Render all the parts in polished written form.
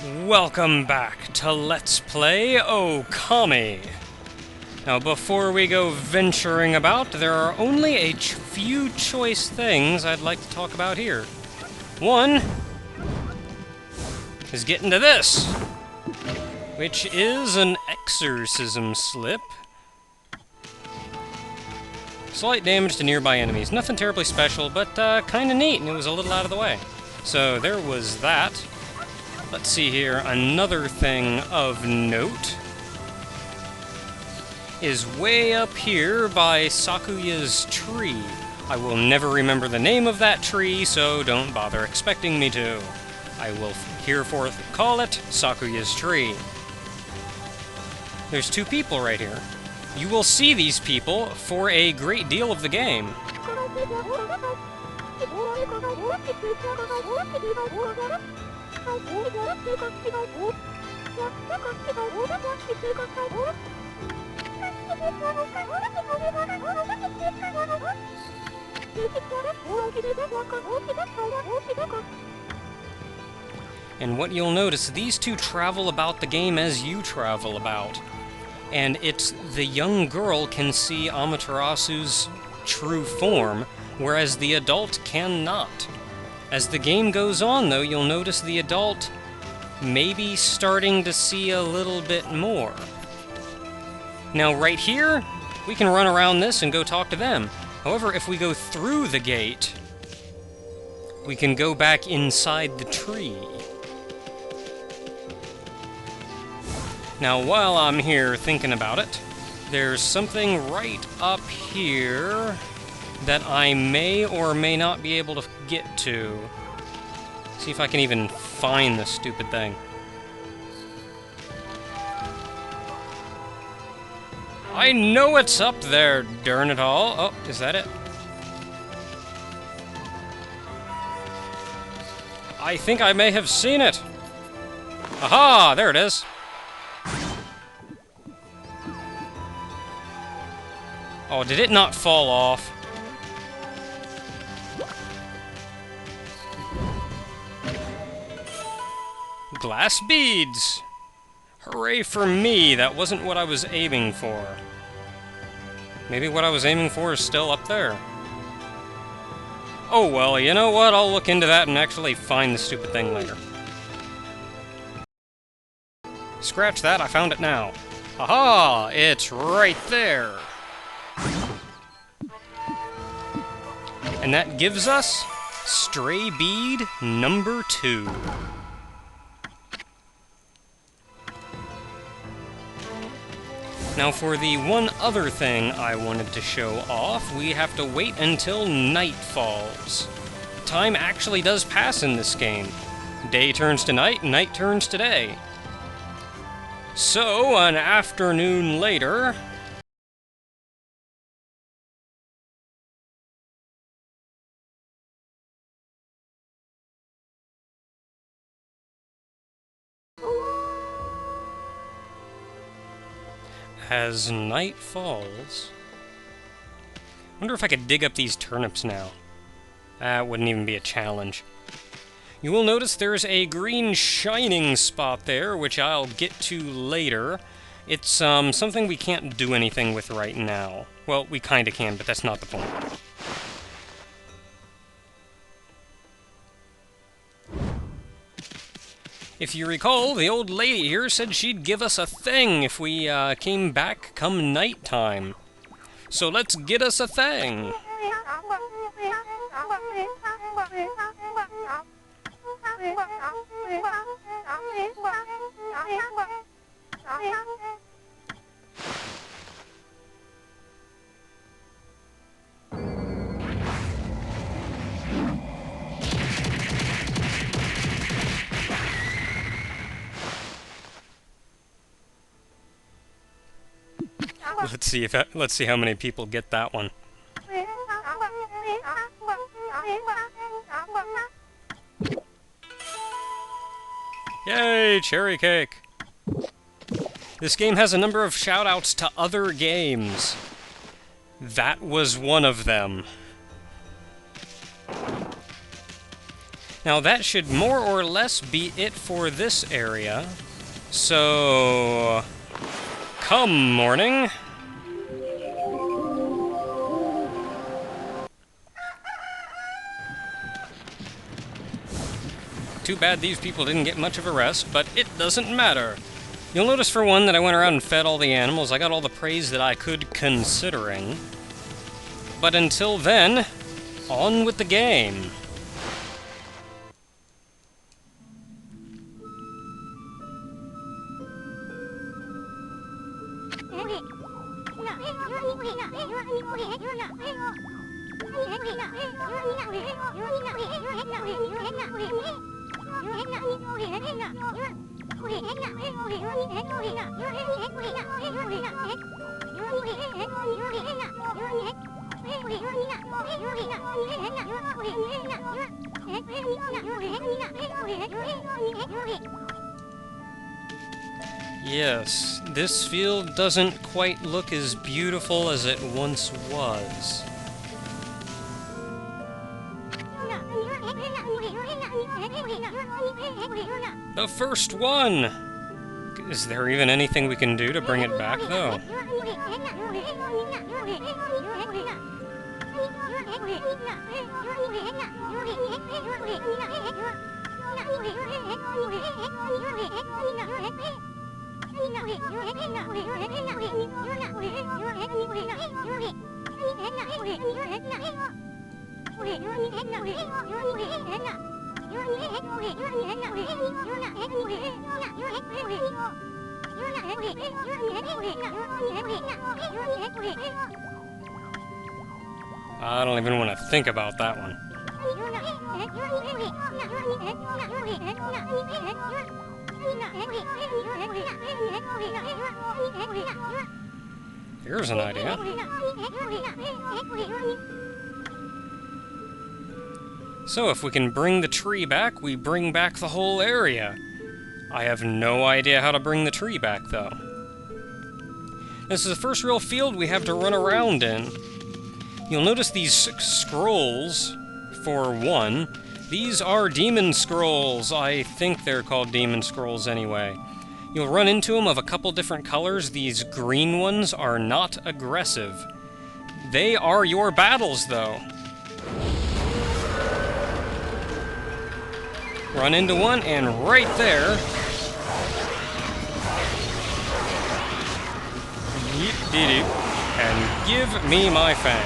Welcome back to Let's Play Okami. Now, before we go venturing about, there are only a few choice things I'd like to talk about here. One is getting to this, which is an exorcism slip. Slight damage to nearby enemies. Nothing terribly special, but kinda neat, and it was a little out of the way. So there was that. Let's see here, another thing of note is way up here by Sakuya's tree. I will never remember the name of that tree, so don't bother expecting me to. I will hereforth call it Sakuya's tree. There's two people right here. You will see these people for a great deal of the game. And what you'll notice, these two travel about the game as you travel about. And it's the young girl can see Amaterasu's true form, whereas the adult cannot. As the game goes on, though, you'll notice the adult may be starting to see a little bit more. Now, right here, we can run around this and go talk to them. However, if we go through the gate, we can go back inside the tree. Now, while I'm here thinking about it, there's something right up here that I may or may not be able to get to. See if I can even find this stupid thing. I know it's up there, darn it all. Oh, is that it? I think I may have seen it. Aha! There it is. Oh, did it not fall off? Glass beads! Hooray for me! That wasn't what I was aiming for. Maybe what I was aiming for is still up there. Oh well, you know what? I'll look into that and actually find the stupid thing later. Scratch that, I found it now. Aha! It's right there! And that gives us stray bead number 2. Now for the one other thing I wanted to show off, we have to wait until night falls. Time actually does pass in this game. Day turns to night, night turns to day. So, an afternoon later, as night falls... Wonder if I could dig up these turnips now. That wouldn't even be a challenge. You will notice there's a green shining spot there, which I'll get to later. It's something we can't do anything with right now. Well, we kinda can, but that's not the point. If you recall, the old lady here said she'd give us a thing if we came back come nighttime. So let's get us a thing! Let's see how many people get that one. Yay, cherry cake! This game has a number of shoutouts to other games. That was one of them. Now that should more or less be it for this area. So... come, morning! Too bad these people didn't get much of a rest, but it doesn't matter. You'll notice for one that I went around and fed all the animals. I got all the praise that I could, considering. But until then, on with the game. Yes, this field doesn't quite look as beautiful as it once was. The first one! Is there even anything we can do to bring it back, though? I don't even want to think about that one. Here's an idea. So if we can bring the tree back, we bring back the whole area. I have no idea how to bring the tree back, though. This is the first real field we have to run around in. You'll notice these scrolls, for one. These are demon scrolls. I think they're called demon scrolls anyway. You'll run into them of a couple different colors. These green ones are not aggressive. They are your battles, though. Run into one, and right there... and give me my fang.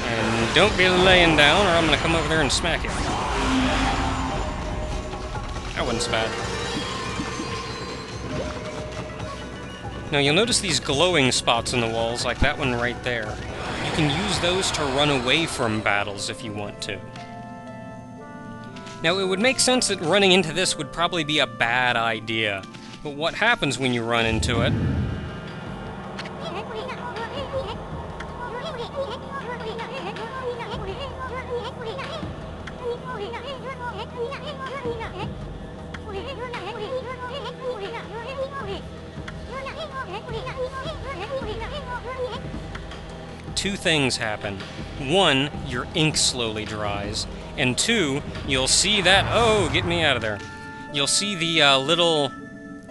And don't be laying down, or I'm gonna come over there and smack you. That wasn't so bad. Now you'll notice these glowing spots in the walls, like that one right there. You can use those to run away from battles if you want to. Now it would make sense that running into this would probably be a bad idea. But what happens when you run into it? Two things happen. One, your ink slowly dries. And two, you'll see that... oh, get me out of there. You'll see the little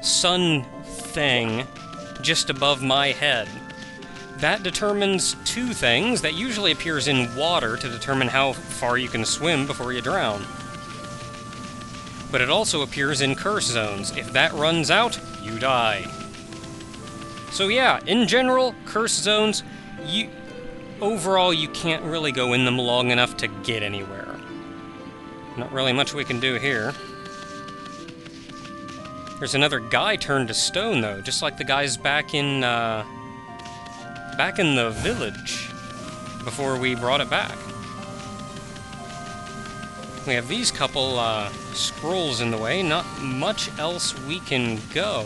sun thing just above my head. That determines two things. That usually appears in water to determine how far you can swim before you drown. But it also appears in curse zones. If that runs out, you die. So yeah, in general, curse zones, overall you can't really go in them long enough to get anywhere. Not really much we can do here. There's another guy turned to stone, though, just like the guys back in the village before we brought it back. We have these couple scrolls in the way. Not much else we can go.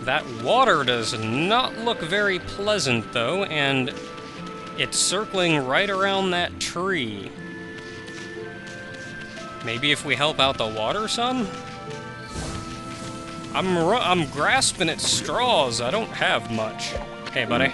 That water does not look very pleasant, though, and it's circling right around that tree. Maybe if we help out the water some? I'm grasping at straws. I don't have much. Hey, buddy.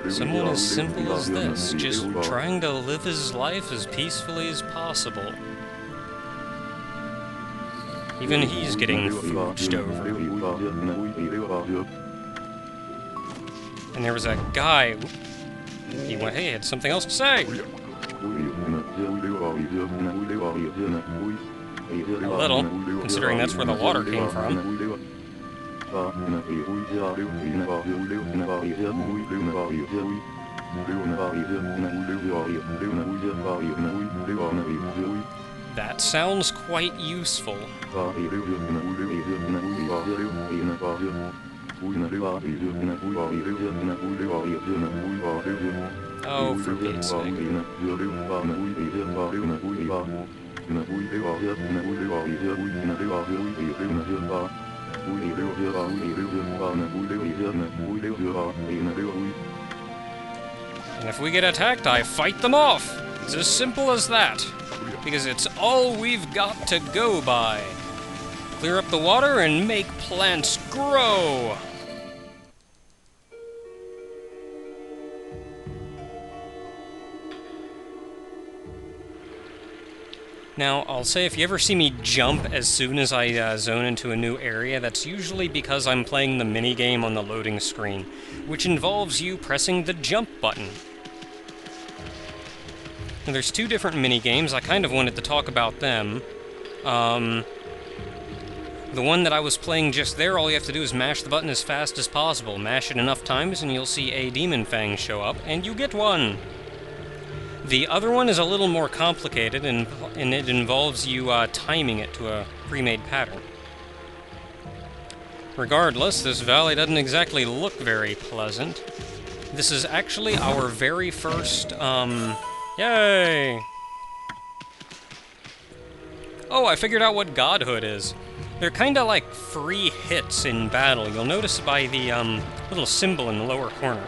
Someone as simple as this, just trying to live his life as peacefully as possible. Even he's getting fooched over. And there was a guy. He went, hey, had something else to say. A little, considering that's where the water came from. That sounds quite useful. Oh, for Pete's sake. And if we get attacked, I fight them off. It's as simple as that. Because it's all we've got to go by. Clear up the water and make plants grow. Now, I'll say if you ever see me jump as soon as I zone into a new area, that's usually because I'm playing the minigame on the loading screen, which involves you pressing the jump button. Now, there's two different minigames. I kind of wanted to talk about them. The one that I was playing just there, all you have to do is mash the button as fast as possible. Mash it enough times and you'll see a demon fang show up, and you get one! The other one is a little more complicated, and it involves you timing it to a pre-made pattern. Regardless, this valley doesn't exactly look very pleasant. This is actually our very first, yay! Oh, I figured out what godhood is. They're kinda like free hits in battle. You'll notice by the, little symbol in the lower corner.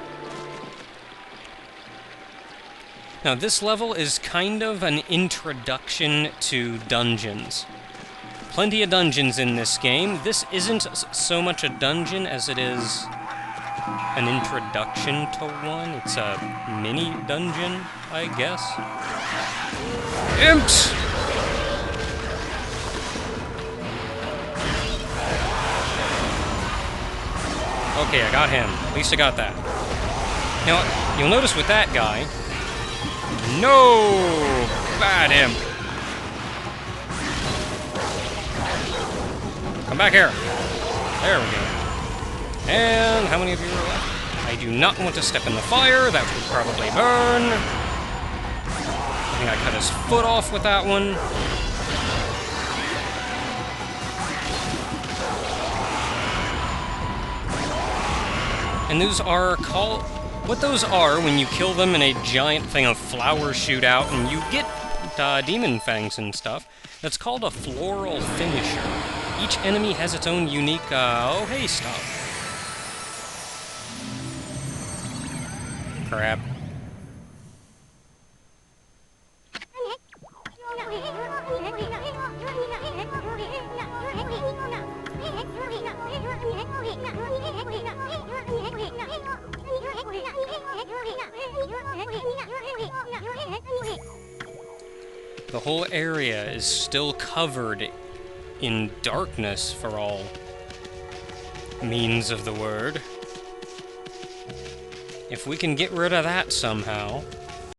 Now, this level is kind of an introduction to dungeons. Plenty of dungeons in this game. This isn't so much a dungeon as it is an introduction to one. It's a mini dungeon, I guess. Imps! Okay, I got him. At least I got that. Now, you'll notice with that guy... No! Bad him. Come back here. There we go. And how many of you are left? I do not want to step in the fire. That would probably burn. I think I cut his foot off with that one. And those are called... What those are, when you kill them and a giant thing of flowers shoot out and you get demon fangs and stuff, that's called a floral finisher. Each enemy has its own unique, oh hey stuff. Crap. The whole area is still covered in darkness for all means of the word. If we can get rid of that somehow...